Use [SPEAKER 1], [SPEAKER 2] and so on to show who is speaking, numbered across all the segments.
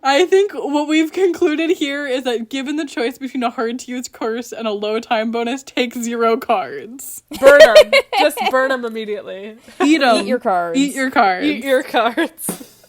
[SPEAKER 1] I think what we've concluded here is that given the choice between a hard-to-use curse and a low time bonus, take 0 cards.
[SPEAKER 2] Burn them. Just burn them immediately.
[SPEAKER 1] Eat them.
[SPEAKER 3] Eat your cards.
[SPEAKER 1] Eat your cards.
[SPEAKER 2] Eat your cards.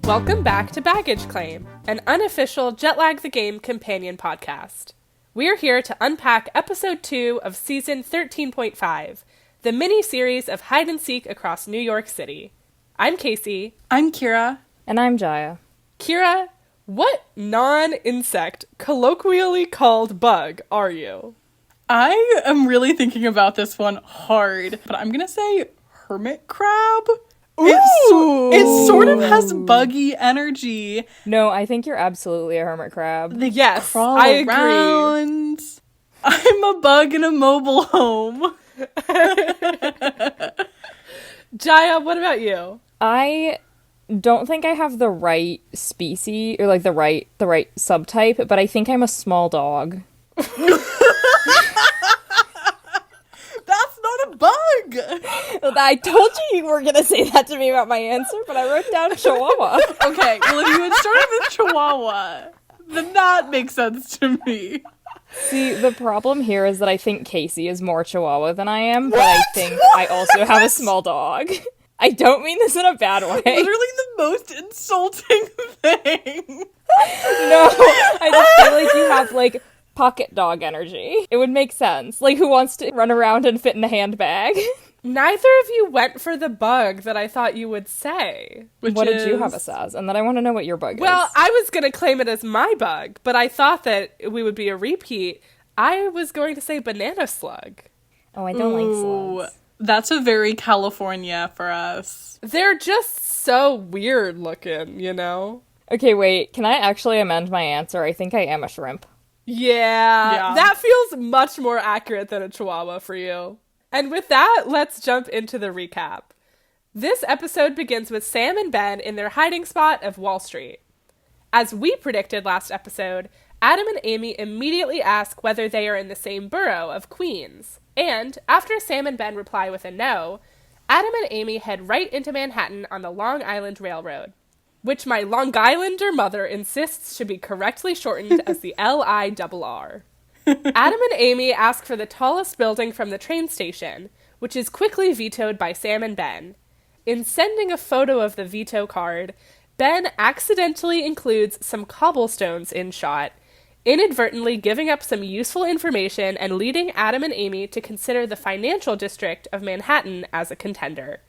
[SPEAKER 2] Welcome back to Baggage Claim, an unofficial Jetlag the Game companion podcast. We're here to unpack episode 2 of season 13.5, the mini-series of hide-and-seek across New York City. I'm Casey.
[SPEAKER 1] I'm Kira.
[SPEAKER 3] And I'm Jaya.
[SPEAKER 2] Kira, what non-insect, colloquially called bug, are you?
[SPEAKER 1] I am really thinking about this one hard, but I'm gonna say hermit crab. It sort of has buggy energy.
[SPEAKER 3] No, I think you're absolutely a hermit crab.
[SPEAKER 1] They
[SPEAKER 2] Yes,
[SPEAKER 1] crawl
[SPEAKER 2] I
[SPEAKER 1] around. Agree. I'm a bug in a mobile home.
[SPEAKER 2] Jaya, what about you?
[SPEAKER 3] I don't think I have the right species, or like the right subtype, but I think I'm a small dog.
[SPEAKER 1] That's not a bug!
[SPEAKER 3] I told you were going to say that to me about my answer, but I wrote down Chihuahua.
[SPEAKER 1] Okay, well, if you had started with Chihuahua, then that makes sense to me.
[SPEAKER 3] See, the problem here is that I think Casey is more Chihuahua than I am, but I think I also have a small dog. I don't mean this in a bad way.
[SPEAKER 1] Literally the most insulting thing.
[SPEAKER 3] No, I just feel like you have, like, pocket dog energy. It would make sense. Like, who wants to run around and fit in a handbag?
[SPEAKER 2] Neither of you went for the bug that I thought you would say.
[SPEAKER 3] What did you have us as? And then I want to know what your bug is.
[SPEAKER 2] Well, I was going to claim it as my bug, but I thought that we would be a repeat. I was going to say banana slug.
[SPEAKER 3] Oh, I don't like slugs.
[SPEAKER 1] That's a very California for us.
[SPEAKER 2] They're just so weird looking, you know?
[SPEAKER 3] Okay, wait. Can I actually amend my answer? I think I am a shrimp.
[SPEAKER 2] Yeah. That feels much more accurate than a chihuahua for you. And with that, let's jump into the recap. This episode begins with Sam and Ben in their hiding spot of Wall Street. As we predicted last episode, Adam and Amy immediately ask whether they are in the same borough of Queens. And, after Sam and Ben reply with a no, Adam and Amy head right into Manhattan on the Long Island Railroad, which my Long Islander mother insists should be correctly shortened as the LIRR. Adam and Amy ask for the tallest building from the train station, which is quickly vetoed by Sam and Ben. In sending a photo of the veto card, Ben accidentally includes some cobblestones in shot, inadvertently giving up some useful information and leading Adam and Amy to consider the financial district of Manhattan as a contender.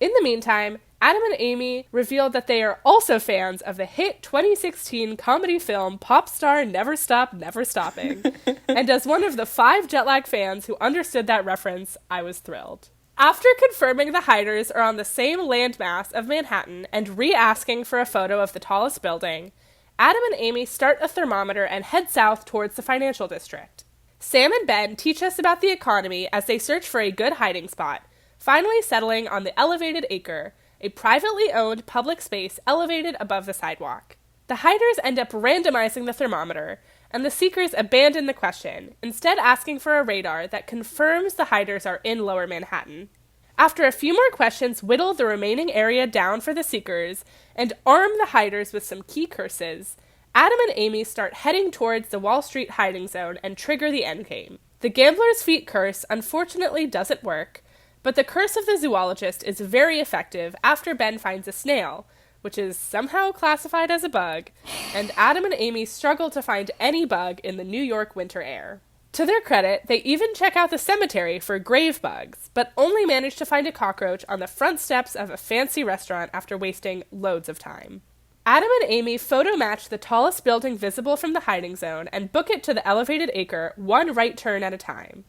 [SPEAKER 2] In the meantime, Adam and Amy revealed that they are also fans of the hit 2016 comedy film Pop Star Never Stop, Never Stopping. And as one of the 5 Jetlag fans who understood that reference, I was thrilled. After confirming the hiders are on the same landmass of Manhattan and re-asking for a photo of the tallest building, Adam and Amy start a thermometer and head south towards the financial district. Sam and Ben teach us about the economy as they search for a good hiding spot, finally settling on the Elevated Acre, a privately owned public space elevated above the sidewalk. The hiders end up randomizing the thermometer, and the seekers abandon the question, instead asking for a radar that confirms the hiders are in Lower Manhattan. After a few more questions whittle the remaining area down for the seekers and arm the hiders with some key curses, Adam and Amy start heading towards the Wall Street hiding zone and trigger the endgame. The Gambler's Feet curse unfortunately doesn't work, but the curse of the zoologist is very effective after Ben finds a snail, which is somehow classified as a bug, and Adam and Amy struggle to find any bug in the New York winter air. To their credit, they even check out the cemetery for grave bugs, but only manage to find a cockroach on the front steps of a fancy restaurant after wasting loads of time. Adam and Amy photo-match the tallest building visible from the hiding zone and book it to the Elevated Acre one right turn at a time.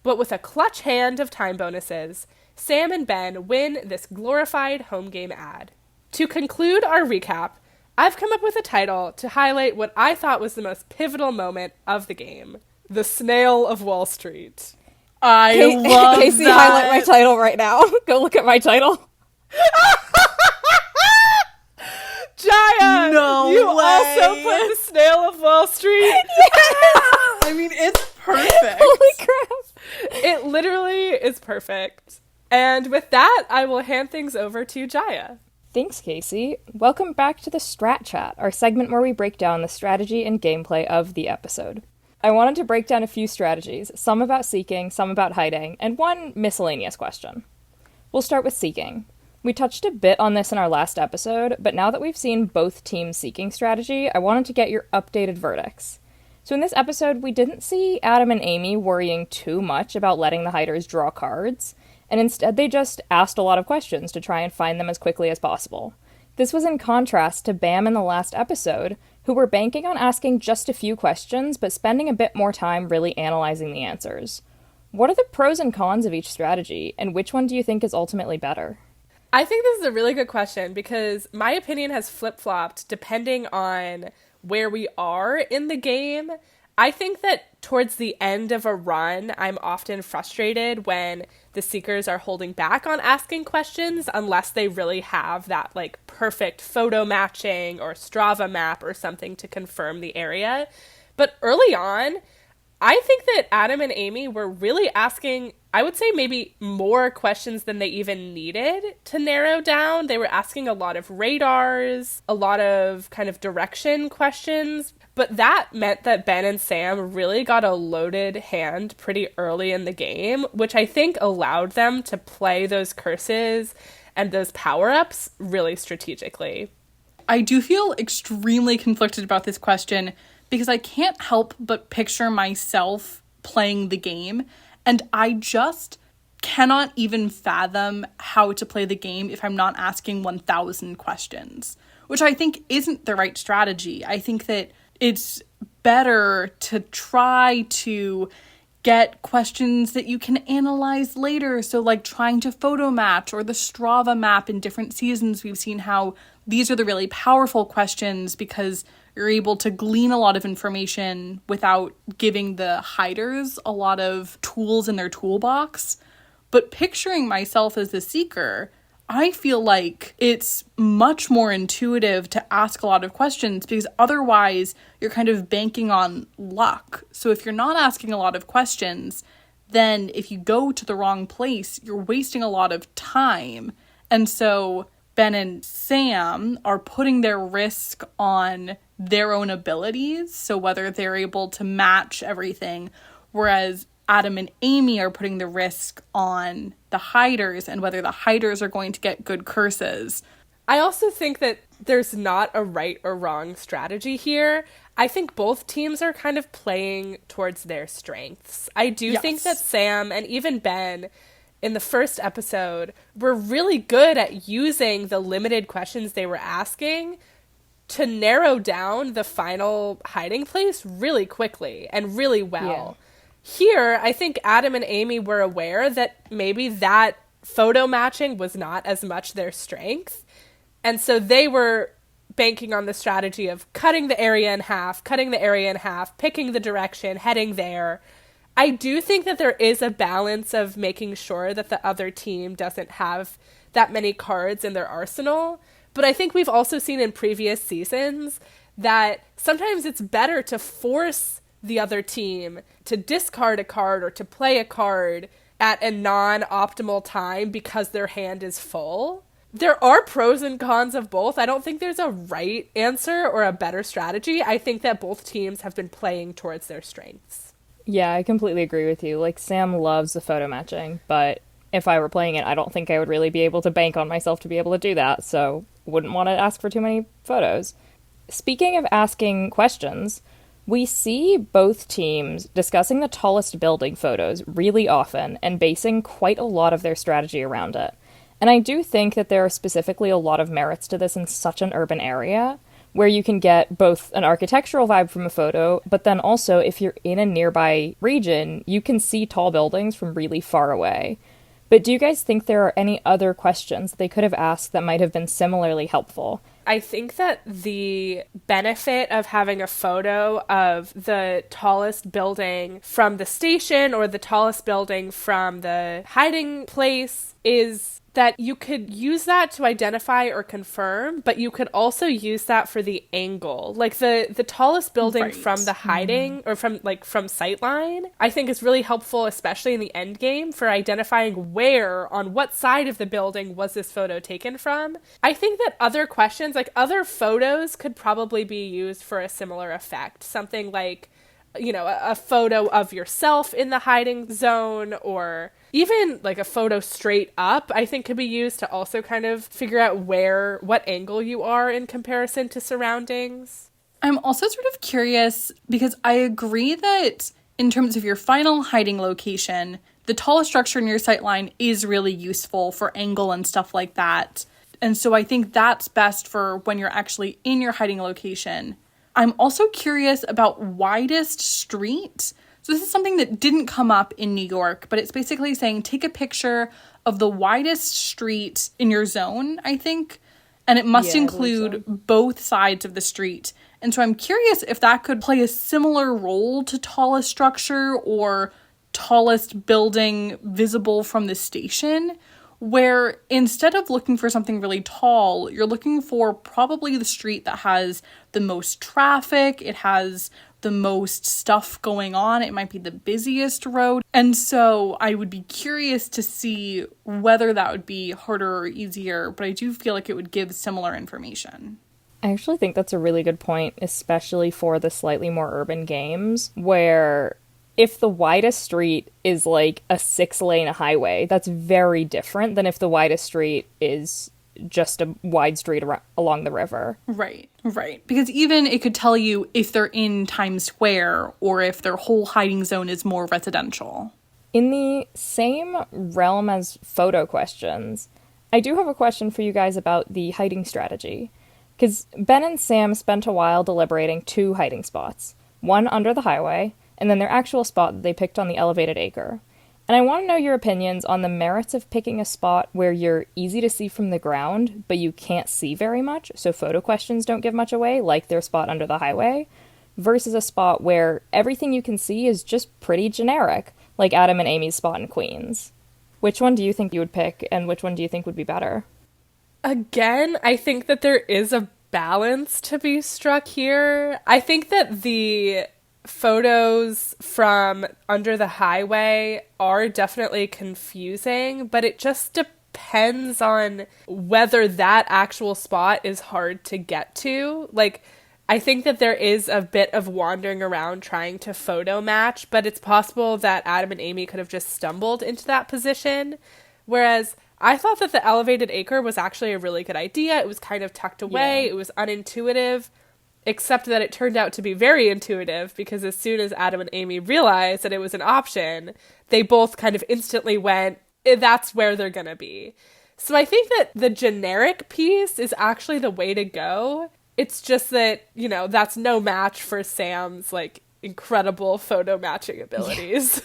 [SPEAKER 2] But with a clutch hand of time bonuses, Sam and Ben win this glorified home game ad. To conclude our recap, I've come up with a title to highlight what I thought was the most pivotal moment of the game. The Snail of Wall Street.
[SPEAKER 1] I love
[SPEAKER 3] Casey,
[SPEAKER 1] that.
[SPEAKER 3] highlight my title right now. Go look at my title.
[SPEAKER 2] Jaya!
[SPEAKER 1] No
[SPEAKER 2] You
[SPEAKER 1] way.
[SPEAKER 2] also put the Snail of Wall Street?
[SPEAKER 1] I mean, it's perfect.
[SPEAKER 3] Holy crap.
[SPEAKER 2] It literally is perfect. And with that, I will hand things over to Jaya.
[SPEAKER 3] Thanks, Casey. Welcome back to the Strat Chat, our segment where we break down the strategy and gameplay of the episode. I wanted to break down a few strategies, some about seeking, some about hiding, and one miscellaneous question. We'll start with seeking. We touched a bit on this in our last episode, but now that we've seen both teams' seeking strategy, I wanted to get your updated verdicts. So in this episode, we didn't see Adam and Amy worrying too much about letting the hiders draw cards, and instead they just asked a lot of questions to try and find them as quickly as possible. This was in contrast to Bam in the last episode, who were banking on asking just a few questions, but spending a bit more time really analyzing the answers. What are the pros and cons of each strategy, and which one do you think is ultimately better?
[SPEAKER 2] I think this is a really good question because my opinion has flip-flopped depending on where we are in the game. I think that towards the end of a run, I'm often frustrated when the seekers are holding back on asking questions unless they really have that like perfect photo matching or Strava map or something to confirm the area. But early on, I think that Adam and Amy were really asking, I would say maybe more questions than they even needed to narrow down. They were asking a lot of radars, a lot of kind of direction questions. But that meant that Ben and Sam really got a loaded hand pretty early in the game, which I think allowed them to play those curses and those power-ups really strategically.
[SPEAKER 1] I do feel extremely conflicted about this question because I can't help but picture myself playing the game, and I just cannot even fathom how to play the game if I'm not asking 1,000 questions, which I think isn't the right strategy. I think that it's better to try to get questions that you can analyze later. So like trying to photo match or the Strava map in different seasons, we've seen how these are the really powerful questions because you're able to glean a lot of information without giving the hiders a lot of tools in their toolbox. But picturing myself as the seeker, I feel like it's much more intuitive to ask a lot of questions because otherwise you're kind of banking on luck. So if you're not asking a lot of questions, then if you go to the wrong place, you're wasting a lot of time. And so Ben and Sam are putting their risk on their own abilities, so whether they're able to match everything, whereas Adam and Amy are putting the risk on the hiders and whether the hiders are going to get good curses.
[SPEAKER 2] I also think that there's not a right or wrong strategy here. I think both teams are kind of playing towards their strengths. I do think that Sam and even Ben in the first episode were really good at using the limited questions they were asking to narrow down the final hiding place really quickly and really well. Yeah. Here, I think Adam and Amy were aware that maybe that photo matching was not as much their strength. And so they were banking on the strategy of cutting the area in half, picking the direction, heading there. I do think that there is a balance of making sure that the other team doesn't have that many cards in their arsenal. But I think we've also seen in previous seasons that sometimes it's better to force the other team to discard a card or to play a card at a non-optimal time because their hand is full. There are pros and cons of both. I don't think there's a right answer or a better strategy. I think that both teams have been playing towards their strengths.
[SPEAKER 3] Yeah, I completely agree with you. Like, Sam loves the photo matching, but if I were playing it, I don't think I would really be able to bank on myself to be able to do that, so wouldn't want to ask for too many photos. Speaking of asking questions, we see both teams discussing the tallest building photos really often and basing quite a lot of their strategy around it. And I do think that there are specifically a lot of merits to this in such an urban area, where you can get both an architectural vibe from a photo, but then also if you're in a nearby region, you can see tall buildings from really far away. But do you guys think there are any other questions they could have asked that might have been similarly helpful?
[SPEAKER 2] I think that the benefit of having a photo of the tallest building from the station or the tallest building from the hiding place is that you could use that to identify or confirm, but you could also use that for the angle. Like the tallest building from the hiding or from sightline, I think is really helpful, especially in the end game, for identifying where, on what side of the building was this photo taken from. I think that other questions, like other photos, could probably be used for a similar effect. Something like, a photo of yourself in the hiding zone, or even like a photo straight up, I think could be used to also kind of figure out what angle you are in comparison to surroundings.
[SPEAKER 1] I'm also sort of curious because I agree that in terms of your final hiding location, the tallest structure in your sightline is really useful for angle and stuff like that. And so I think that's best for when you're actually in your hiding location. I'm also curious about widest street. So this is something that didn't come up in New York, but it's basically saying take a picture of the widest street in your zone, I think, and it must include both sides of the street. And so I'm curious if that could play a similar role to tallest structure or tallest building visible from the station, where instead of looking for something really tall, you're looking for probably the street that has the most traffic, it has the most stuff going on, it might be the busiest road. And so I would be curious to see whether that would be harder or easier, but I do feel like it would give similar information.
[SPEAKER 3] I actually think that's a really good point, especially for the slightly more urban games, where if the widest street is like a 6-lane highway, that's very different than if the widest street is just a wide street along the river.
[SPEAKER 1] Right. Because even it could tell you if they're in Times Square or if their whole hiding zone is more residential.
[SPEAKER 3] In the same realm as photo questions, I do have a question for you guys about the hiding strategy. Because Ben and Sam spent a while deliberating 2 hiding spots. One under the highway, and then their actual spot that they picked on the elevated acre. And I want to know your opinions on the merits of picking a spot where you're easy to see from the ground, but you can't see very much, so photo questions don't give much away, like their spot under the highway, versus a spot where everything you can see is just pretty generic, like Adam and Amy's spot in Queens. Which one do you think you would pick, and which one do you think would be better?
[SPEAKER 2] Again, I think that there is a balance to be struck here. I think that the photos from under the highway are definitely confusing, but it just depends on whether that actual spot is hard to get to. Like, I think that there is a bit of wandering around trying to photo match, but it's possible that Adam and Amy could have just stumbled into that position. Whereas I thought that the elevated acre was actually a really good idea. It was kind of tucked away. It was unintuitive. Except that it turned out to be very intuitive, because as soon as Adam and Amy realized that it was an option, they both kind of instantly went, that's where they're gonna be. So I think that the generic piece is actually the way to go. It's just that, that's no match for Sam's, incredible photo matching abilities.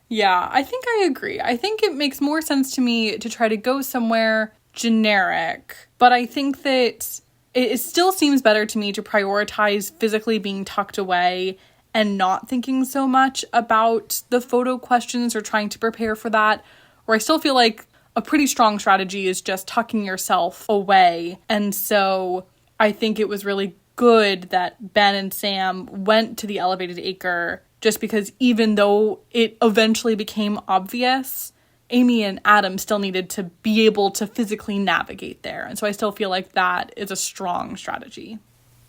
[SPEAKER 1] Yeah, I think I agree. I think it makes more sense to me to try to go somewhere generic, but I think that it still seems better to me to prioritize physically being tucked away and not thinking so much about the photo questions or trying to prepare for that. Or I still feel like a pretty strong strategy is just tucking yourself away. And so I think it was really good that Ben and Sam went to the elevated acre, just because even though it eventually became obvious, Amy and Adam still needed to be able to physically navigate there. And so I still feel like that is a strong strategy.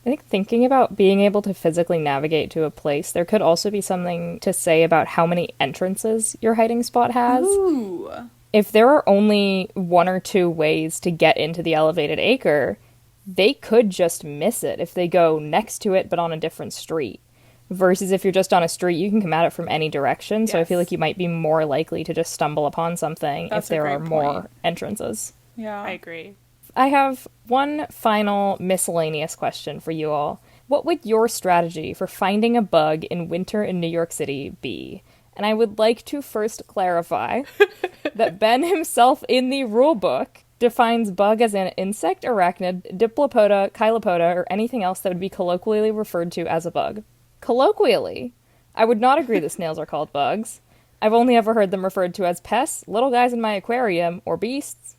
[SPEAKER 3] I think thinking about being able to physically navigate to a place, there could also be something to say about how many entrances your hiding spot has.
[SPEAKER 1] Ooh.
[SPEAKER 3] If there are only 1 or 2 ways to get into the elevated acre, they could just miss it if they go next to it but on a different street. Versus if you're just on a street, you can come at it from any direction. So I feel like you might be more likely to just stumble upon something if there are more entrances.
[SPEAKER 1] Yeah,
[SPEAKER 2] I agree.
[SPEAKER 3] I have one final miscellaneous question for you all. What would your strategy for finding a bug in winter in New York City be? And I would like to first clarify that Ben himself in the rulebook defines bug as an insect, arachnid, diplopoda, chilopoda, or anything else that would be colloquially referred to as a bug. Colloquially, I would not agree that snails are called bugs. I've only ever heard them referred to as pests, little guys in my aquarium, or beasts.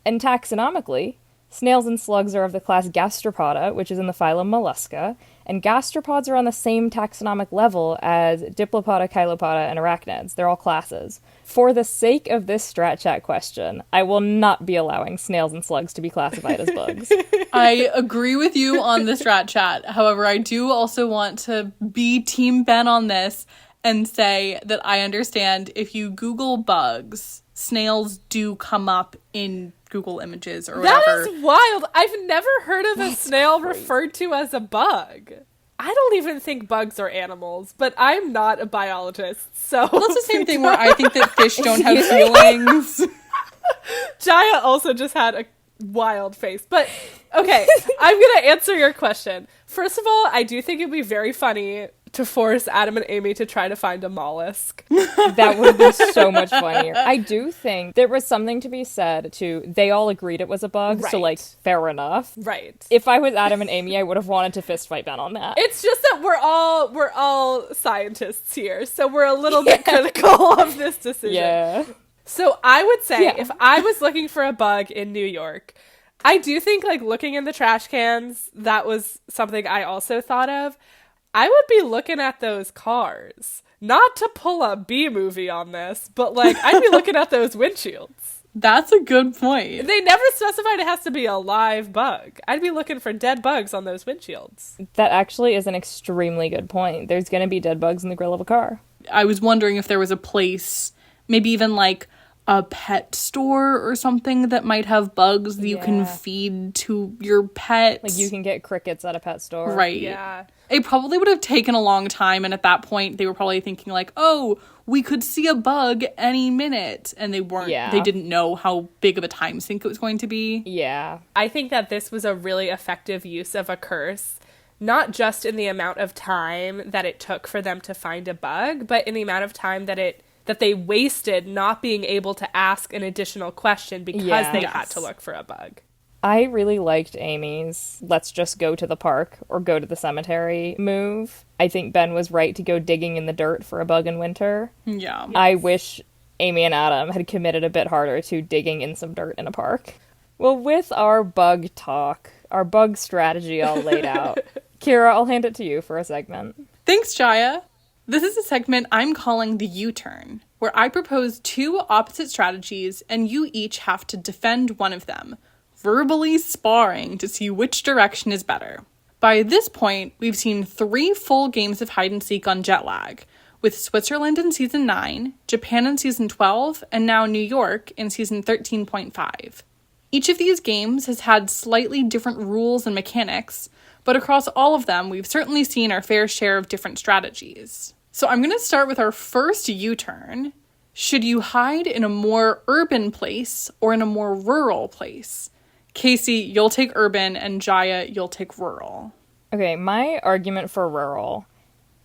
[SPEAKER 3] And taxonomically, snails and slugs are of the class Gastropoda, which is in the phylum Mollusca, and gastropods are on the same taxonomic level as Diplopoda, Chilopoda, and arachnids. They're all classes. For the sake of this Strat Chat question, I will not be allowing snails and slugs to be classified as bugs.
[SPEAKER 1] I agree with you on the Strat Chat. However, I do also want to be Team Ben on this and say that I understand if you Google bugs, snails do come up in Google Images or whatever.
[SPEAKER 2] That is wild. I've never heard of a snail referred to as a bug. I don't even think bugs are animals, but I'm not a biologist, so...
[SPEAKER 1] Well, that's the same thing where I think that fish don't have feelings.
[SPEAKER 2] Jaya also just had a wild face. But, okay, I'm going to answer your question. First of all, I do think it'd be very funny to force Adam and Amy to try to find a mollusk.
[SPEAKER 3] That would be so much funnier. I do think there was something to be said to, they all agreed it was a bug,
[SPEAKER 2] Right.
[SPEAKER 3] so, like, fair enough.
[SPEAKER 2] Right.
[SPEAKER 3] If I was Adam and Amy, I would have wanted to fist fight Ben on that.
[SPEAKER 2] It's just that we're all scientists here, so we're a little bit critical of this decision.
[SPEAKER 3] Yeah.
[SPEAKER 2] So I would say
[SPEAKER 3] Yeah.
[SPEAKER 2] if I was looking for a bug in New York, I do think like looking in the trash cans, that was something I also thought of. I would be looking at those cars. Not to pull a B movie on this, but like I'd be looking at those windshields.
[SPEAKER 1] That's a good point.
[SPEAKER 2] They never specified it has to be a live bug. I'd be looking for dead bugs on those windshields.
[SPEAKER 3] That actually is an extremely good point. There's going to be dead bugs in the grill of a car.
[SPEAKER 1] I was wondering if there was a place, maybe even like a pet store or something that might have bugs that you can
[SPEAKER 3] Yeah.
[SPEAKER 1] feed to your pet.
[SPEAKER 3] Like, you can get crickets at a pet store.
[SPEAKER 1] Right.
[SPEAKER 2] Yeah.
[SPEAKER 1] It probably would have taken a long time, and at that point they were probably thinking like, oh, we could see a bug any minute, and they weren't,
[SPEAKER 3] Yeah.
[SPEAKER 1] they didn't know how big of a time sink it was going to be.
[SPEAKER 3] Yeah.
[SPEAKER 2] I think that this was a really effective use of a curse, not just in the amount of time that it took for them to find a bug, but in the amount of time that they wasted not being able to ask an additional question because
[SPEAKER 3] Yeah.
[SPEAKER 2] they
[SPEAKER 1] Yes.
[SPEAKER 2] had to look for a bug.
[SPEAKER 3] I really liked Amy's let's just go to the park or go to the cemetery move. I think Ben was right to go digging in the dirt for a bug in winter.
[SPEAKER 1] Yeah.
[SPEAKER 3] I wish Amy and Adam had committed a bit harder to digging in some dirt in a park. Well, with our bug talk, our bug strategy all laid out, Kira, I'll hand it to you for a segment.
[SPEAKER 1] Thanks, Jaya. This is a segment I'm calling the U-turn, where I propose two opposite strategies and you each have to defend one of them, verbally sparring to see which direction is better. By this point, we've seen 3 full games of hide and seek on jet lag, with Switzerland in season 9, Japan in season 12, and now New York in season 13.5. Each of these games has had slightly different rules and mechanics, but across all of them, we've certainly seen our fair share of different strategies. So I'm going to start with our first U-turn. Should you hide in a more urban place or in a more rural place? Casey, you'll take urban, and Jaya, you'll take rural.
[SPEAKER 3] Okay, my argument for rural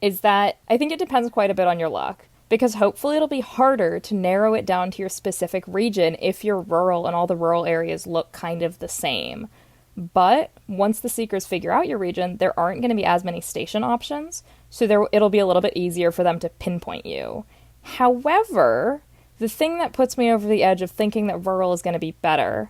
[SPEAKER 3] is that I think it depends quite a bit on your luck, because hopefully it'll be harder to narrow it down to your specific region if you're rural and all the rural areas look kind of the same. But once the seekers figure out your region, there aren't going to be as many station options, so it'll be a little bit easier for them to pinpoint you. However, the thing that puts me over the edge of thinking that rural is going to be better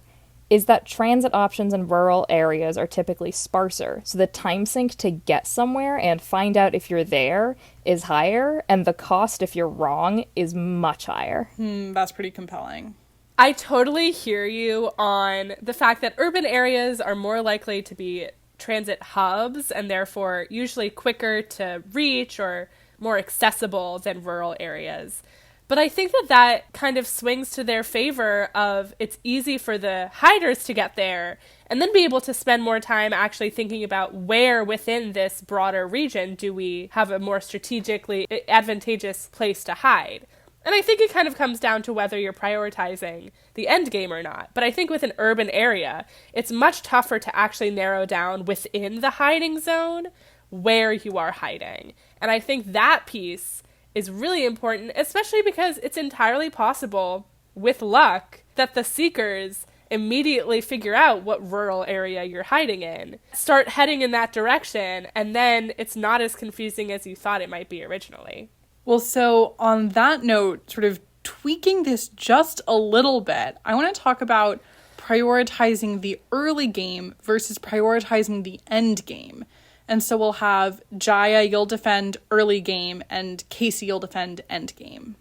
[SPEAKER 3] is that transit options in rural areas are typically sparser, so the time sink to get somewhere and find out if you're there is higher, and the cost if you're wrong is much higher.
[SPEAKER 1] That's pretty compelling.
[SPEAKER 2] I totally hear you on the fact that urban areas are more likely to be transit hubs and therefore usually quicker to reach or more accessible than rural areas. But I think that kind of swings to their favor of it's easy for the hiders to get there and then be able to spend more time actually thinking about where within this broader region do we have a more strategically advantageous place to hide. And I think it kind of comes down to whether you're prioritizing the end game or not. But I think with an urban area, it's much tougher to actually narrow down within the hiding zone where you are hiding. And I think that piece is really important, especially because it's entirely possible, with luck, that the seekers immediately figure out what rural area you're hiding in, start heading in that direction, and then it's not as confusing as you thought it might be originally.
[SPEAKER 1] Well, so on that note, sort of tweaking this just a little bit, I want to talk about prioritizing the early game versus prioritizing the end game. And so we'll have Jaya, you'll defend early game, and Casey, you'll defend end game.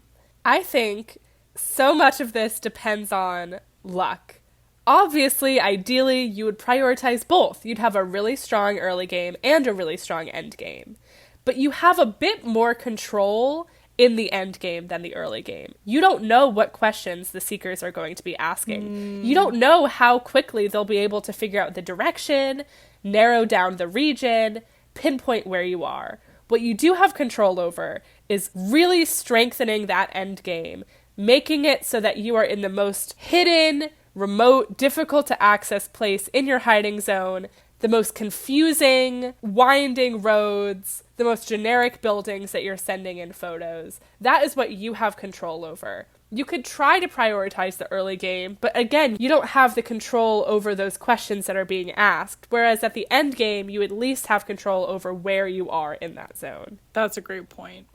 [SPEAKER 2] I think so much of this depends on luck. Obviously, ideally, you would prioritize both. You'd have a really strong early game and a really strong end game. But you have a bit more control in the end game than the early game. You don't know what questions the seekers are going to be asking. You don't know how quickly they'll be able to figure out the direction, narrow down the region, pinpoint where you are. What you do have control over is really strengthening that end game, making it so that you are in the most hidden, remote, difficult to access place in your hiding zone, the most confusing, winding roads, the most generic buildings that you're sending in photos. That is what you have control over. You could try to prioritize the early game, but again, you don't have the control over those questions that are being asked, whereas at the end game, you at least have control over where you are in that zone.
[SPEAKER 1] That's a great point.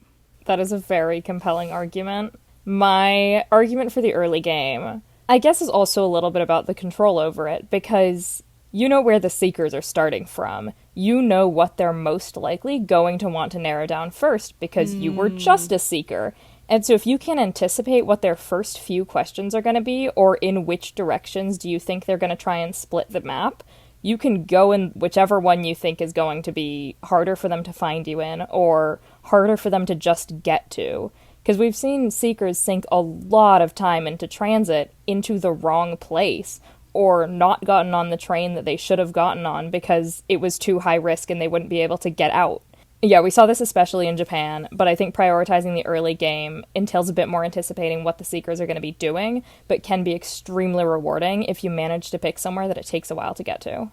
[SPEAKER 3] That is a very compelling argument. My argument for the early game, I guess, is also a little bit about the control over it, because you know where the seekers are starting from. You know what they're most likely going to want to narrow down first, because you were just a seeker. And so if you can anticipate what their first few questions are going to be, or in which directions do you think they're going to try and split the map, you can go in whichever one you think is going to be harder for them to find you in, or harder for them to just get to. Because we've seen seekers sink a lot of time into transit into the wrong place, or not gotten on the train that they should have gotten on because it was too high risk and they wouldn't be able to get out. Yeah, we saw this especially in Japan, but I think prioritizing the early game entails a bit more anticipating what the seekers are going to be doing, but can be extremely rewarding if you manage to pick somewhere that it takes a while to get to.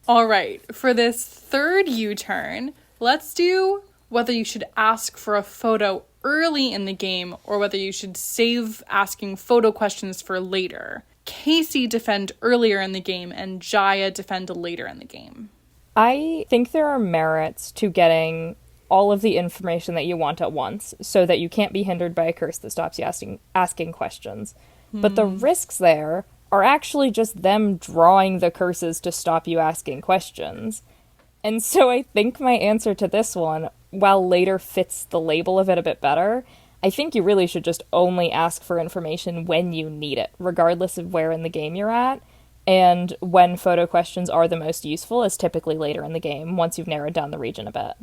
[SPEAKER 1] All right, for this third U-turn, let's do whether you should ask for a photo early in the game or whether you should save asking photo questions for later. Casey defend earlier in the game and Jaya defend later in the game.
[SPEAKER 3] I think there are merits to getting all of the information that you want at once so that you can't be hindered by a curse that stops you asking questions. But the risks there are actually just them drawing the curses to stop you asking questions. And so I think my answer to this one, while later fits the label of it a bit better, I think you really should just only ask for information when you need it, regardless of where in the game you're at. And when photo questions are the most useful is typically later in the game, once you've narrowed down the region a bit.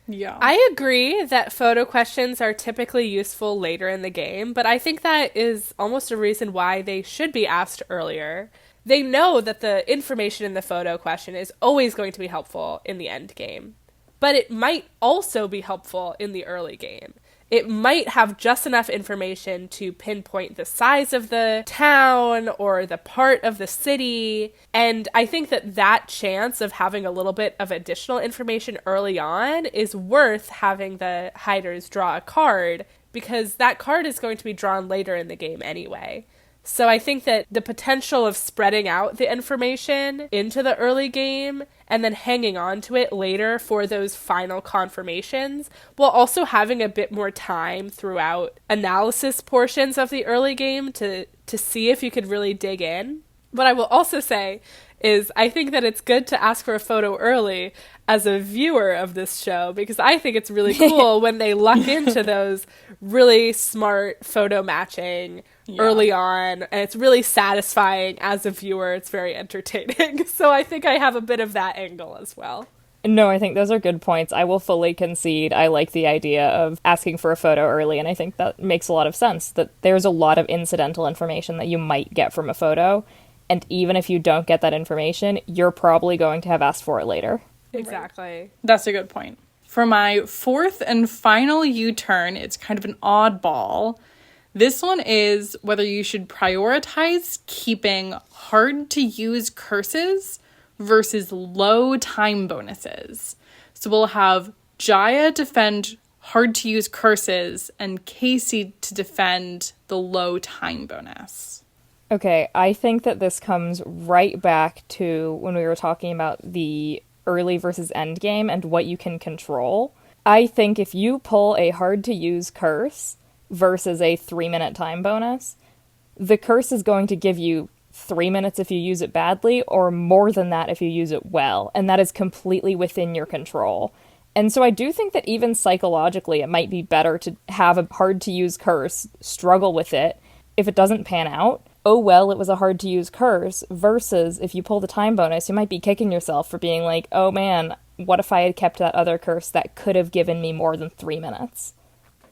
[SPEAKER 1] Yeah.
[SPEAKER 2] I agree that photo questions are typically useful later in the game, but I think that is almost a reason why they should be asked earlier. They know that the information in the photo question is always going to be helpful in the end game, but it might also be helpful in the early game. It might have just enough information to pinpoint the size of the town or the part of the city. And I think that that chance of having a little bit of additional information early on is worth having the hiders draw a card, because that card is going to be drawn later in the game anyway. So I think that the potential of spreading out the information into the early game and then hanging on to it later for those final confirmations, while also having a bit more time throughout analysis portions of the early game to see if you could really dig in. What I will also say is I think that it's good to ask for a photo early as a viewer of this show, because I think it's really cool when they luck into those really smart photo matching early on, and it's really satisfying as a viewer. It's very entertaining. So I think I have a bit of that angle as well.
[SPEAKER 3] No, I think those are good points. I will fully concede I like the idea of asking for a photo early, and I think that makes a lot of sense, that there's a lot of incidental information that you might get from a photo, and even if you don't get that information, you're probably going to have asked for it later.
[SPEAKER 2] Exactly.
[SPEAKER 1] That's a good point. For my fourth and final U-turn, it's kind of an oddball. This one is whether you should prioritize keeping hard-to-use curses versus low time bonuses. So we'll have Jaya defend hard-to-use curses and Casey to defend the low time bonus.
[SPEAKER 3] Okay, I think that this comes right back to when we were talking about the early versus end game and what you can control. I think if you pull a hard-to-use curse versus a 3-minute time bonus, the curse is going to give you 3 minutes if you use it badly, or more than that if you use it well. And that is completely within your control. And so I do think that even psychologically, it might be better to have a hard-to-use curse, struggle with it. If it doesn't pan out, oh well, it was a hard-to-use curse, versus if you pull the time bonus, you might be kicking yourself for being like, oh man, what if I had kept that other curse that could have given me more than 3 minutes?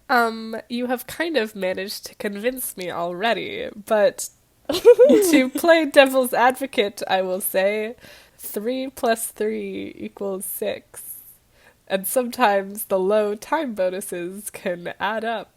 [SPEAKER 2] You have kind of managed to convince me already, but to play devil's advocate, I will say 3 plus 3 equals 6. And sometimes the low time bonuses can add up.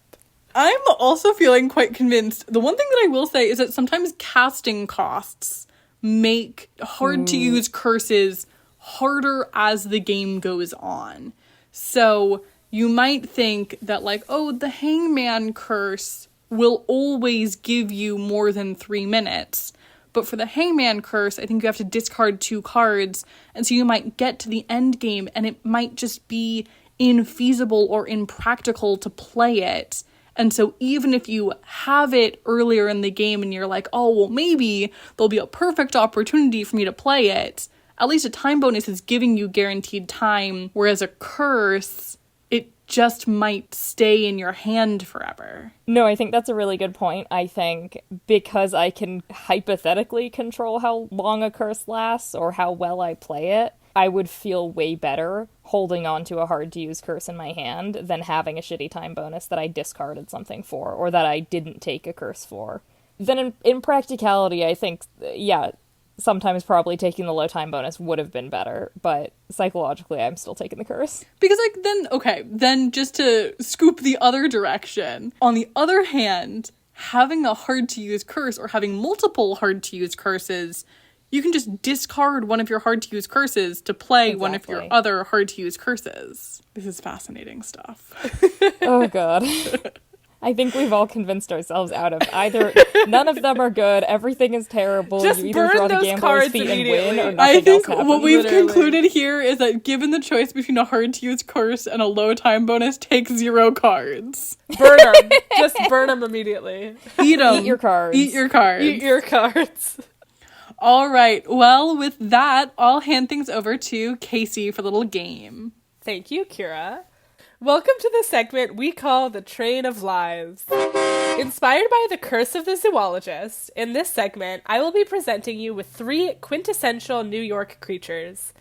[SPEAKER 1] I'm also feeling quite convinced. The one thing that I will say is that sometimes casting costs make hard-to-use curses harder as the game goes on. So you might think that, like, oh, the hangman curse will always give you more than 3 minutes. But for the hangman curse, I think you have to discard 2 cards, and so you might get to the end game, and it might just be infeasible or impractical to play it. And so even if you have it earlier in the game and you're like, oh, well, maybe there'll be a perfect opportunity for me to play it, at least a time bonus is giving you guaranteed time, whereas a curse, it just might stay in your hand forever.
[SPEAKER 3] No, I think that's a really good point. I think because I can hypothetically control how long a curse lasts or how well I play it, I would feel way better holding on to a hard-to-use curse in my hand than having a shitty time bonus that I discarded something for or that I didn't take a curse for. Then in practicality, I think, yeah, sometimes probably taking the low time bonus would have been better, but psychologically I'm still taking the curse.
[SPEAKER 1] Because, like, then just to scoop the other direction, on the other hand, having a hard-to-use curse or having multiple hard-to-use curses, you can just discard one of your hard-to-use curses to play one of your other hard-to-use curses. This is fascinating stuff.
[SPEAKER 3] Oh, God. I think we've all convinced ourselves out of either none of them are good, everything is terrible,
[SPEAKER 2] just
[SPEAKER 3] you either draw the gambler's feet and win, or nothing
[SPEAKER 1] I think
[SPEAKER 3] else happens.
[SPEAKER 1] what we've concluded here is that given the choice between a hard-to-use curse and a low time bonus, take 0 cards.
[SPEAKER 2] Burn them. Just burn them immediately.
[SPEAKER 1] Eat them.
[SPEAKER 3] Eat your cards.
[SPEAKER 1] Eat your cards.
[SPEAKER 2] Eat your cards.
[SPEAKER 1] All right. Well, with that, I'll hand things over to Casey for the little game.
[SPEAKER 2] Thank you, Kira. Welcome to the segment we call the Train of Lies. Inspired by The Curse of the Zoologist, in this segment, I will be presenting you with 3 quintessential New York creatures.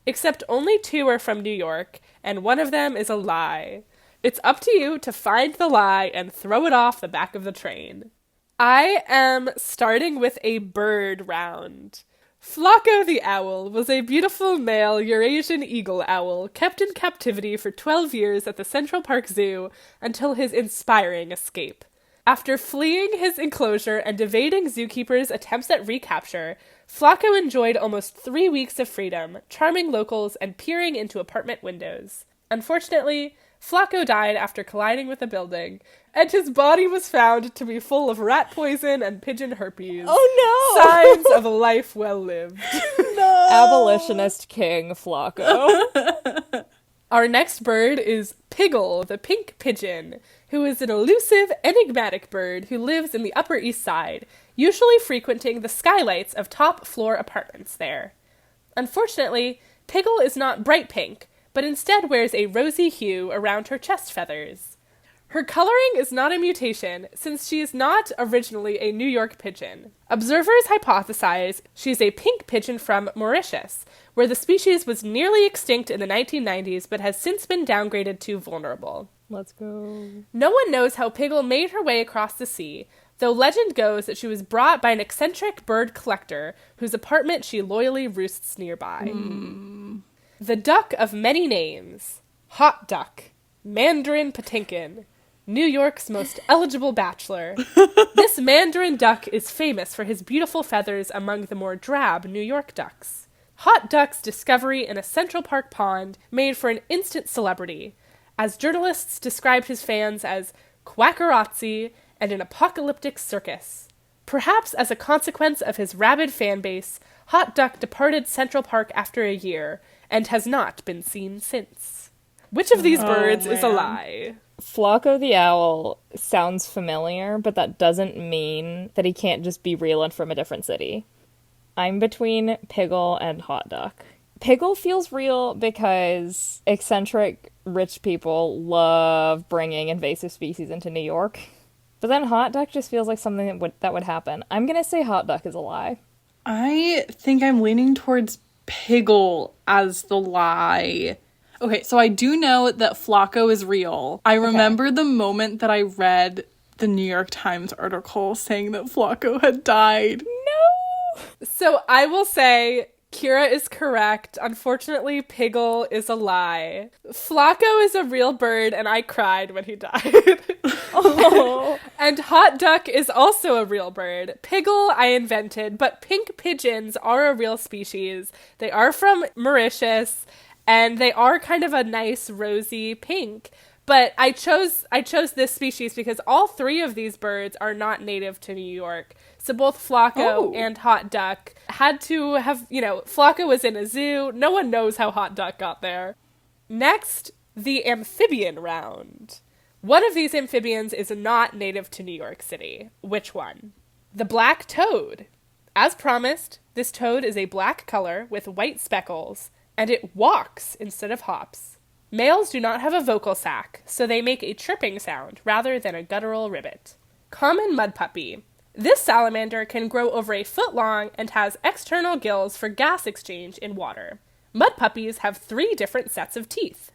[SPEAKER 2] Except only 2 are from New York, and one of them is a lie. It's up to you to find the lie and throw it off the back of the train. I am starting with a bird round. Flocko the owl was a beautiful male Eurasian eagle owl kept in captivity for 12 years at the Central Park Zoo until his inspiring escape. After fleeing his enclosure and evading zookeepers' attempts at recapture, Flocko enjoyed almost 3 weeks of freedom, charming locals and peering into apartment windows. Unfortunately, Flocko died after colliding with a building, and his body was found to be full of rat poison and pigeon herpes.
[SPEAKER 3] Oh no!
[SPEAKER 2] Signs of a life well lived.
[SPEAKER 1] No!
[SPEAKER 3] Abolitionist King Flocko.
[SPEAKER 2] Our next bird is Piggle, the pink pigeon, who is an elusive, enigmatic bird who lives in the Upper East Side, usually frequenting the skylights of top-floor apartments there. Unfortunately, Piggle is not bright pink, but instead wears a rosy hue around her chest feathers. Her coloring is not a mutation, since she is not originally a New York pigeon. Observers hypothesize she is a pink pigeon from Mauritius, where the species was nearly extinct in the 1990s but has since been downgraded to vulnerable.
[SPEAKER 3] Let's go.
[SPEAKER 2] No one knows how Piggle made her way across the sea, though legend goes that she was brought by an eccentric bird collector whose apartment she loyally roosts nearby. The duck of many names. Hot duck. Mandarin Patinkin. New York's most eligible bachelor. This mandarin duck is famous for his beautiful feathers among the more drab New York ducks. Hot Duck's discovery in a Central Park pond made for an instant celebrity, as journalists described his fans as quackerazzi and an apocalyptic circus. Perhaps as a consequence of his rabid fan base, Hot Duck departed Central Park after a year and has not been seen since. Which of these birds is a lie?
[SPEAKER 3] Flocko the Owl sounds familiar, but that doesn't mean that he can't just be real and from a different city. I'm between Piggle and Hot Duck. Piggle feels real because eccentric rich people love bringing invasive species into New York. But then Hot Duck just feels like something that would happen. I'm gonna say Hot Duck is a lie.
[SPEAKER 1] I think I'm leaning towards Piggle as the lie. Okay, so I do know that Flocko is real. I remember the moment that I read the New York Times article saying that Flocko had died.
[SPEAKER 3] No!
[SPEAKER 2] So I will say Kira is correct. Unfortunately, Piggle is a lie. Flocko is a real bird, and I cried when he died.
[SPEAKER 3] Oh.
[SPEAKER 2] And Hot Duck is also a real bird. Piggle I invented, but pink pigeons are a real species. They are from Mauritius, and they are kind of a nice rosy pink. But I chose this species because all three of these birds are not native to New York. So both Flocko and Hot Duck had to have, Flocko was in a zoo. No one knows how Hot Duck got there. Next, the amphibian round. One of these amphibians is not native to New York City. Which one? The black toad. As promised, this toad is a black color with white speckles, and it walks instead of hops. Males do not have a vocal sac, so they make a chirping sound rather than a guttural ribbit. Common mud puppy. This salamander can grow over a foot long and has external gills for gas exchange in water. Mud puppies have 3 different sets of teeth.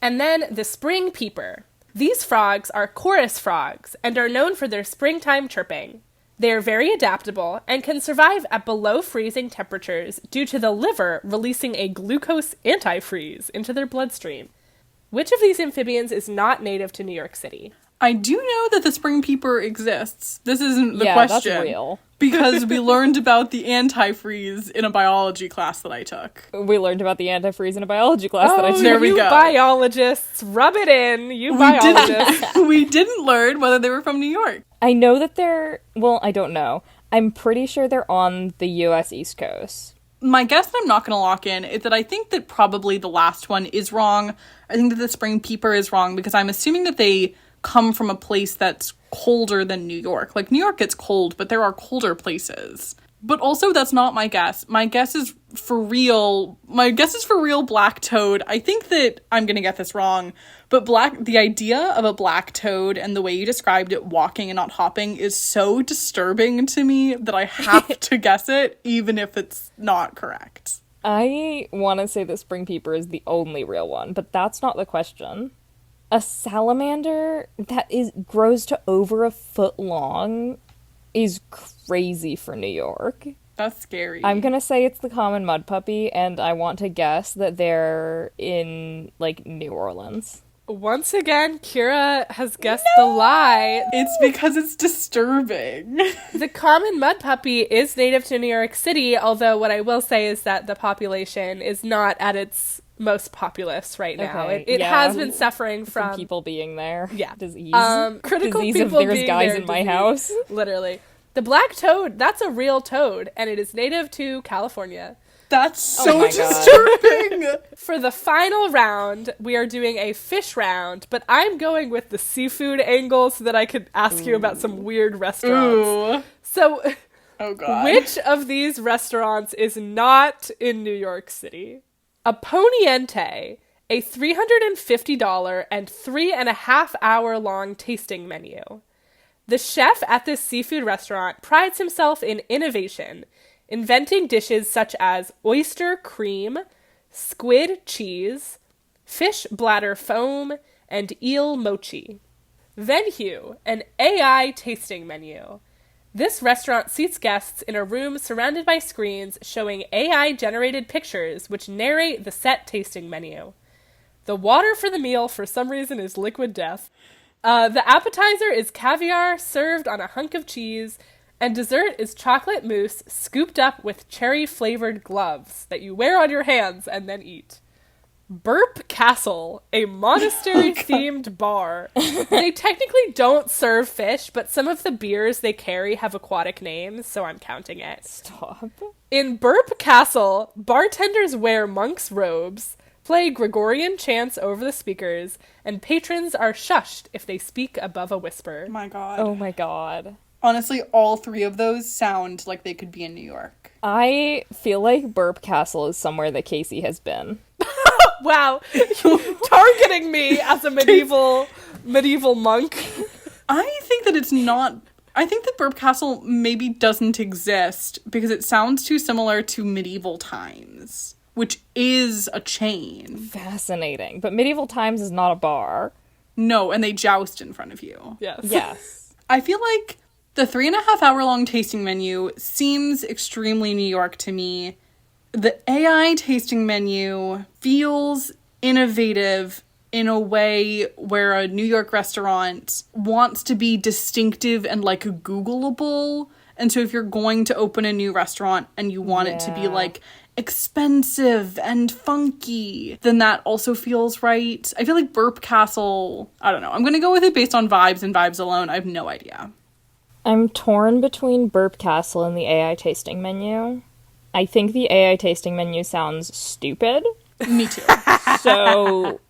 [SPEAKER 2] And then the spring peeper. These frogs are chorus frogs and are known for their springtime chirping. They are very adaptable and can survive at below freezing temperatures due to the liver releasing a glucose antifreeze into their bloodstream. Which of these amphibians is not native to New York City?
[SPEAKER 1] I do know that the spring peeper exists. This isn't the question.
[SPEAKER 3] That's real.
[SPEAKER 1] Because we learned about the antifreeze in a biology class that I took.
[SPEAKER 3] We learned about the antifreeze in a biology class that I took.
[SPEAKER 1] There we go.
[SPEAKER 2] You biologists, rub it in. Biologists.
[SPEAKER 1] We didn't learn whether they were from New York.
[SPEAKER 3] I know that I don't know. I'm pretty sure they're on the U.S. East Coast.
[SPEAKER 1] My guess that I'm not going to lock in is that I think that probably the last one is wrong. I think that the spring peeper is wrong because I'm assuming that they come from a place that's colder than New York. Like, New York gets cold, but there are colder places. But also, that's not my guess. My guess is for real black toad. I think that I'm going to get this wrong, but the idea of a black toad and the way you described it walking and not hopping is so disturbing to me that I have to guess it, even if it's not correct.
[SPEAKER 3] I want to say that spring peeper is the only real one, but that's not the question. A salamander that grows to over a foot long is crazy for New York.
[SPEAKER 1] That's scary.
[SPEAKER 3] I'm gonna say it's the common mud puppy, and I want to guess that they're in, New Orleans.
[SPEAKER 2] Once again, Kira has guessed the lie.
[SPEAKER 1] It's because it's disturbing.
[SPEAKER 2] The common mud puppy is native to New York City, although what I will say is that the population is not at its most populous right now.
[SPEAKER 3] Okay,
[SPEAKER 2] it has been suffering from
[SPEAKER 3] people being there.
[SPEAKER 2] Yeah.
[SPEAKER 3] Disease.
[SPEAKER 2] Critical
[SPEAKER 3] disease
[SPEAKER 2] people
[SPEAKER 3] of there's
[SPEAKER 2] being
[SPEAKER 3] guys
[SPEAKER 2] there,
[SPEAKER 3] in my
[SPEAKER 2] disease.
[SPEAKER 3] house.
[SPEAKER 2] Literally. The black toad, that's a real toad, and it is native to California.
[SPEAKER 1] That's so
[SPEAKER 3] Oh my
[SPEAKER 1] disturbing.
[SPEAKER 2] For the final round, we are doing a fish round, but I'm going with the seafood angle so that I could ask you about some weird restaurants.
[SPEAKER 1] Ooh.
[SPEAKER 2] So,
[SPEAKER 1] Oh, God.
[SPEAKER 2] which of these restaurants is not in New York City? A Poniente, a $350 and 3.5-hour long tasting menu. The chef at this seafood restaurant prides himself in innovation, inventing dishes such as oyster cream, squid cheese, fish bladder foam, and eel mochi. Venue, an AI tasting menu. This restaurant seats guests in a room surrounded by screens showing AI-generated pictures which narrate the set tasting menu. The water for the meal, for some reason, is liquid death. The appetizer is caviar served on a hunk of cheese, and dessert is chocolate mousse scooped up with cherry-flavored gloves that you wear on your hands and then eat. Burp Castle, a monastery-themed bar. They technically don't serve fish, but some of the beers they carry have aquatic names, so I'm counting it.
[SPEAKER 3] Stop.
[SPEAKER 2] In Burp Castle, bartenders wear monks' robes, play Gregorian chants over the speakers, and patrons are shushed if they speak above a whisper.
[SPEAKER 1] My God.
[SPEAKER 3] Oh my God.
[SPEAKER 1] Honestly, all three of those sound like they could be in New York.
[SPEAKER 3] I feel like Burp Castle is somewhere that Casey has been.
[SPEAKER 2] Wow. Targeting me as a medieval monk.
[SPEAKER 1] I think that it's not... I think that Burp Castle maybe doesn't exist because it sounds too similar to medieval times, which is a chain.
[SPEAKER 3] Fascinating. But medieval times is not a bar.
[SPEAKER 1] No, and they joust in front of you.
[SPEAKER 2] Yes.
[SPEAKER 3] Yes.
[SPEAKER 1] I feel like the 3.5-hour-long tasting menu seems extremely New York to me. The AI tasting menu feels innovative in a way where a New York restaurant wants to be distinctive and like Googleable. And so if you're going to open a new restaurant and you want it to be like expensive and funky, then that also feels right. I feel like Burp Castle, I don't know. I'm going to go with it based on vibes and vibes alone. I have no idea.
[SPEAKER 3] I'm torn between Burp Castle and the AI tasting menu. I think the AI tasting menu sounds stupid.
[SPEAKER 1] Me too.
[SPEAKER 3] So...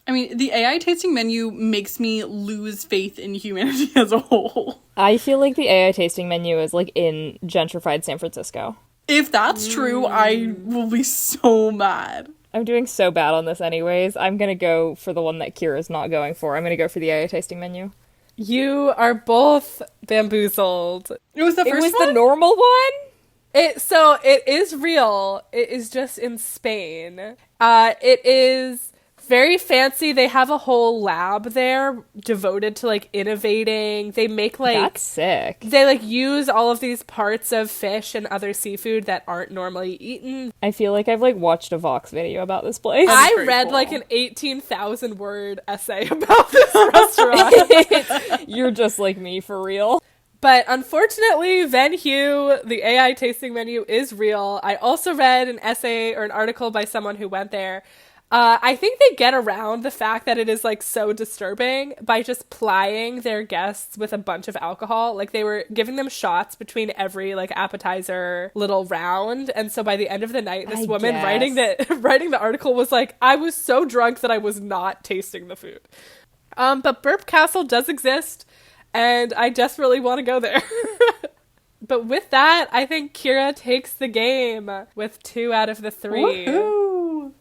[SPEAKER 1] I mean, the AI tasting menu makes me lose faith in humanity as a whole.
[SPEAKER 3] I feel like the AI tasting menu is like in gentrified San Francisco.
[SPEAKER 1] If that's true, I will be so mad.
[SPEAKER 3] I'm doing so bad on this anyways. I'm gonna go for the one that Kira's not going for. I'm gonna go for the AI tasting menu.
[SPEAKER 2] You are both bamboozled.
[SPEAKER 1] It was the first one?
[SPEAKER 3] It was the normal one?
[SPEAKER 2] So it is real. It is just in Spain. It is very fancy. They have a whole lab there devoted to like innovating. They make like...
[SPEAKER 3] That's sick.
[SPEAKER 2] They like use all of these parts of fish and other seafood that aren't normally eaten.
[SPEAKER 3] I feel like I've like watched a Vox video about this place.
[SPEAKER 2] I read
[SPEAKER 1] cool.
[SPEAKER 2] like an 18,000 word essay about this restaurant.
[SPEAKER 3] You're just like me for real.
[SPEAKER 2] But unfortunately, Ven Hugh, the AI tasting menu, is real. I also read an essay or an article by someone who went there. I think they get around the fact that it is, like, so disturbing by just plying their guests with a bunch of alcohol. Like, they were giving them shots between every, like, appetizer little round. And so by the end of the night, this woman writing the article was like, I was so drunk that I was not tasting the food. But Burp Castle does exist, and I desperately want to go there. But with that, I think Kira takes the game with 2 out of the 3.
[SPEAKER 1] Woohoo!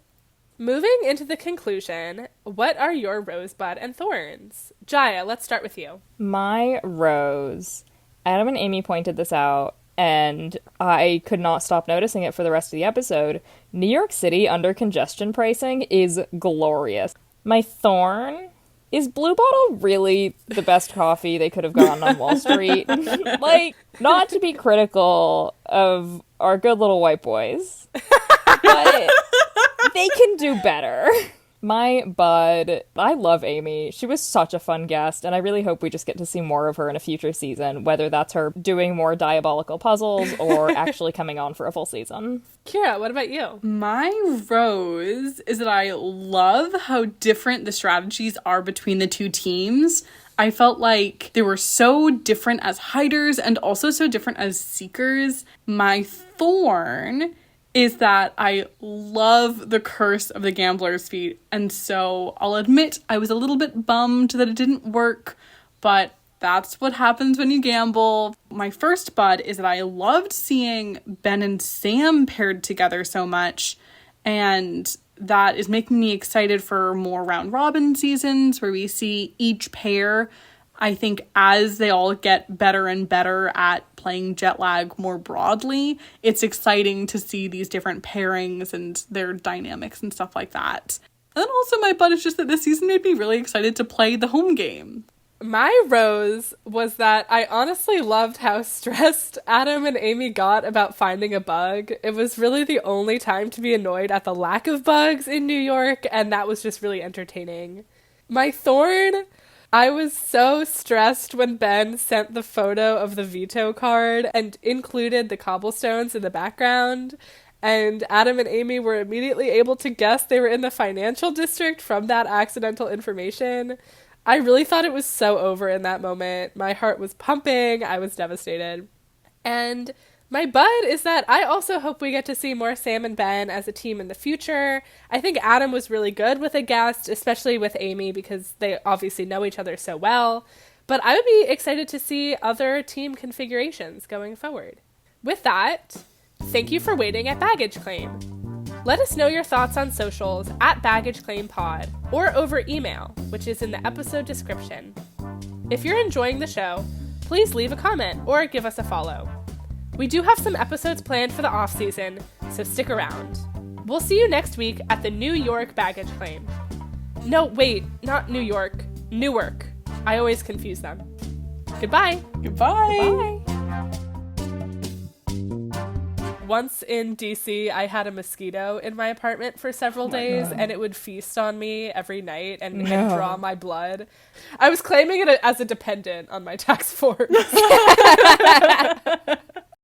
[SPEAKER 2] Moving into the conclusion, what are your rosebud and thorns? Jaya, let's start with you.
[SPEAKER 3] My rose. Adam and Amy pointed this out, and I could not stop noticing it for the rest of the episode. New York City under congestion pricing is glorious. My thorn... Is Blue Bottle really the best coffee they could have gotten on Wall Street? Like, not to be critical of our good little white boys, but they can do better. My bud, I love Amy. She was such a fun guest, and I really hope we just get to see more of her in a future season, whether that's her doing more diabolical puzzles or actually coming on for a full season.
[SPEAKER 2] Kira, what about you?
[SPEAKER 1] My rose is that I love how different the strategies are between the two teams. I felt like they were so different as hiders and also so different as seekers. My thorn is that I love the curse of the gambler's feet, and so I'll admit I was a little bit bummed that it didn't work, but that's what happens when you gamble. My first bud is that I loved seeing Ben and Sam paired together so much, and that is making me excited for more round robin seasons where we see each pair. I think as they all get better and better at playing jet lag more broadly, it's exciting to see these different pairings and their dynamics and stuff like that. And then also my bud is just that this season made me really excited to play the home game.
[SPEAKER 2] My rose was that I honestly loved how stressed Adam and Amy got about finding a bug. It was really the only time to be annoyed at the lack of bugs in New York, and that was just really entertaining. My thorn... I was so stressed when Ben sent the photo of the veto card and included the cobblestones in the background, and Adam and Amy were immediately able to guess they were in the financial district from that accidental information. I really thought it was so over in that moment. My heart was pumping. I was devastated. And My bud is that I also hope we get to see more Sam and Ben as a team in the future. I think Adam was really good with a guest, especially with Amy, because they obviously know each other so well. But I would be excited to see other team configurations going forward. With that, thank you for waiting at Baggage Claim. Let us know your thoughts on socials at baggageclaimpod or over email, which is in the episode description. If you're enjoying the show, please leave a comment or give us a follow. We do have some episodes planned for the off-season, so stick around. We'll see you next week at the New York Baggage Claim. No, wait, not New York, Newark. I always confuse them. Goodbye.
[SPEAKER 1] Goodbye.
[SPEAKER 3] Bye.
[SPEAKER 2] Once in DC, I had a mosquito in my apartment for several days, and it would feast on me every night and draw my blood. I was claiming it as a dependent on my tax forms.